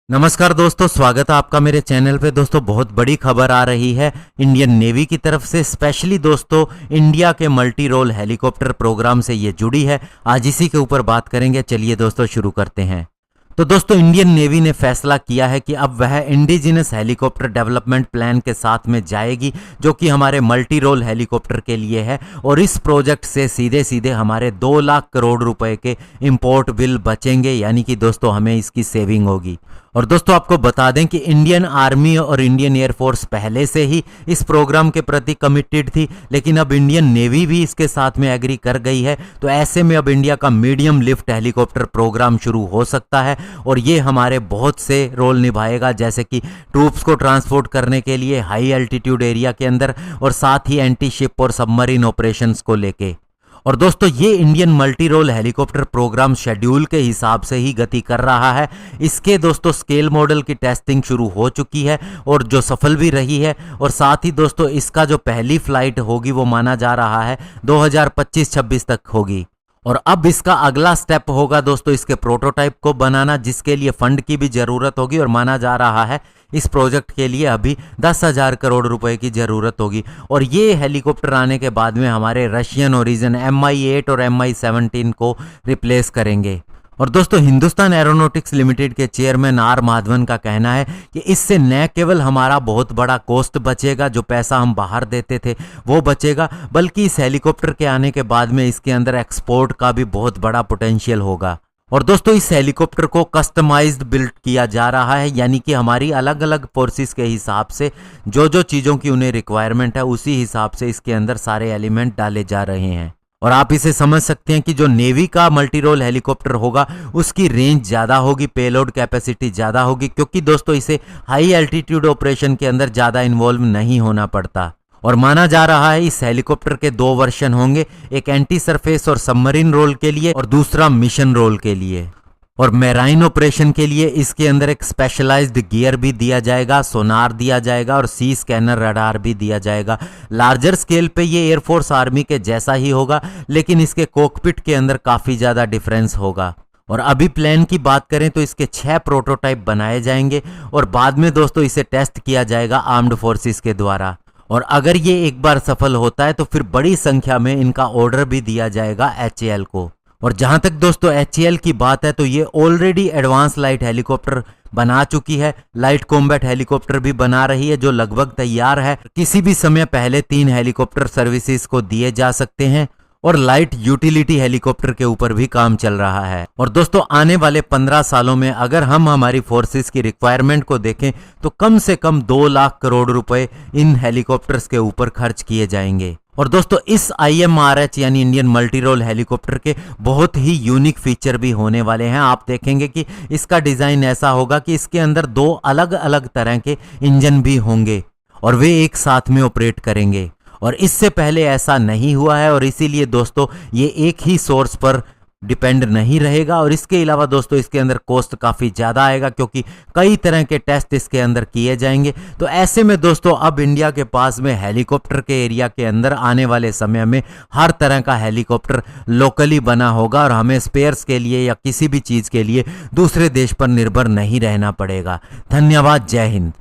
नमस्कार दोस्तों, स्वागत है आपका मेरे चैनल पे। दोस्तों बहुत बड़ी खबर आ रही है इंडियन नेवी की तरफ से, स्पेशली दोस्तों इंडिया के मल्टी रोल हेलीकॉप्टर प्रोग्राम से ये जुड़ी है। आज इसी के ऊपर बात करेंगे। चलिए दोस्तों शुरू करते हैं। तो दोस्तों इंडियन नेवी ने फैसला किया है कि अब वह इंडिजिनस हेलीकॉप्टर डेवलपमेंट प्लान के साथ में जाएगी, जो कि हमारे मल्टी रोल हेलीकॉप्टर के लिए है। और इस प्रोजेक्ट से सीधे सीधे हमारे 2 लाख करोड़ रुपए के इंपोर्ट बिल बचेंगे, यानी कि दोस्तों हमें इसकी सेविंग होगी। और दोस्तों आपको बता दें कि इंडियन आर्मी और इंडियन एयरफोर्स पहले से ही इस प्रोग्राम के प्रति कमिटेड थी, लेकिन अब इंडियन नेवी भी इसके साथ में एग्री कर गई है। तो ऐसे में अब इंडिया का मीडियम लिफ्ट हेलीकॉप्टर प्रोग्राम शुरू हो सकता है और ये हमारे बहुत से रोल निभाएगा, जैसे कि ट्रूप्स को ट्रांसपोर्ट करने के लिए हाई एल्टीट्यूड एरिया के अंदर, और साथ ही एंटी शिप और सबमरीन ऑपरेशंस को लेके। और दोस्तों ये Indian multi role helicopter programme schedule के हिसाब से ही गति कर रहा है। इसके दोस्तों स्केल मॉडल की टेस्टिंग शुरू हो चुकी है और जो सफल भी रही है। और साथ ही दोस्तों इसका जो पहली फ्लाइट होगी वो माना जा रहा है 2025-26 तक होगी। और अब इसका अगला स्टेप होगा दोस्तों इसके प्रोटोटाइप को बनाना, जिसके लिए फंड की भी जरूरत होगी। और माना जा रहा है इस प्रोजेक्ट के लिए अभी 10,000 करोड़ रुपए की जरूरत होगी। और ये हेलीकॉप्टर आने के बाद में हमारे रशियन ओरिजिन Mi-8 और Mi-17 को रिप्लेस करेंगे। और दोस्तों हिंदुस्तान एरोनॉटिक्स लिमिटेड के चेयरमैन आर माधवन का कहना है कि इससे न केवल हमारा बहुत बड़ा कॉस्ट बचेगा, जो पैसा हम बाहर देते थे वो बचेगा, बल्कि इस हेलीकॉप्टर के आने के बाद में इसके अंदर एक्सपोर्ट का भी बहुत बड़ा पोटेंशियल होगा। और दोस्तों इस हेलीकॉप्टर को कस्टमाइज्ड बिल्ड किया जा रहा है, यानी कि हमारी अलग अलग फोर्सेस के हिसाब से जो जो चीज़ों की उन्हें रिक्वायरमेंट है उसी हिसाब से इसके अंदर सारे एलिमेंट डाले जा रहे हैं। और आप इसे समझ सकते हैं कि जो नेवी का मल्टी रोल हेलीकॉप्टर होगा उसकी रेंज ज़्यादा होगी, पेलोड कैपेसिटी ज़्यादा होगी, क्योंकि दोस्तों इसे हाई एल्टीट्यूड ऑपरेशन के अंदर ज़्यादा इन्वॉल्व नहीं होना पड़ता। और माना जा रहा है इस हेलीकॉप्टर के 2 वर्जन होंगे, एक एंटी सरफेस और सबमरीन रोल के लिए और दूसरा मिशन रोल के लिए। और मैराइन ऑपरेशन के लिए इसके अंदर एक स्पेशलाइज्ड गियर भी दिया जाएगा, सोनार दिया जाएगा और सी स्कैनर रडार भी दिया जाएगा। लार्जर स्केल पे ये एयरफोर्स आर्मी के जैसा ही होगा, लेकिन इसके कॉकपिट के अंदर काफ़ी ज़्यादा डिफरेंस होगा। और अभी प्लान की बात करें तो इसके 6 प्रोटोटाइप बनाए जाएंगे और बाद में दोस्तों इसे टेस्ट किया जाएगा आर्म्ड फोर्सेस के द्वारा। और अगर ये एक बार सफल होता है तो फिर बड़ी संख्या में इनका ऑर्डर भी दिया जाएगा HAL को। और जहां तक दोस्तों HAL की बात है तो ये ऑलरेडी एडवांस लाइट हेलीकॉप्टर बना चुकी है, लाइट कॉम्बैट हेलीकॉप्टर भी बना रही है जो लगभग तैयार है। किसी भी समय पहले 3 हेलीकॉप्टर सर्विसेज को दिए जा सकते हैं और लाइट यूटिलिटी हेलीकॉप्टर के ऊपर भी काम चल रहा है। और दोस्तों आने वाले 15 सालों में अगर हम हमारी फोर्सेस की रिक्वायरमेंट को देखें तो कम से कम 2 लाख करोड़ रुपए इन हेलीकॉप्टर्स के ऊपर खर्च किए जाएंगे। और दोस्तों इस IMRH यानी इंडियन मल्टी रोल हेलीकॉप्टर के बहुत ही यूनिक फीचर भी होने वाले हैं। आप देखेंगे कि इसका डिज़ाइन ऐसा होगा कि इसके अंदर 2 अलग अलग तरह के इंजन भी होंगे और वे एक साथ में ऑपरेट करेंगे। और इससे पहले ऐसा नहीं हुआ है और इसीलिए दोस्तों ये एक ही सोर्स पर डिपेंड नहीं रहेगा। और इसके अलावा दोस्तों इसके अंदर कॉस्ट काफ़ी ज़्यादा आएगा, क्योंकि कई तरह के टेस्ट इसके अंदर किए जाएंगे। तो ऐसे में दोस्तों अब इंडिया के पास में हेलीकॉप्टर के एरिया के अंदर आने वाले समय में हर तरह का हेलीकॉप्टर लोकली बना होगा और हमें स्पेयर्स के लिए या किसी भी चीज़ के लिए दूसरे देश पर निर्भर नहीं रहना पड़ेगा। धन्यवाद। जय हिंद।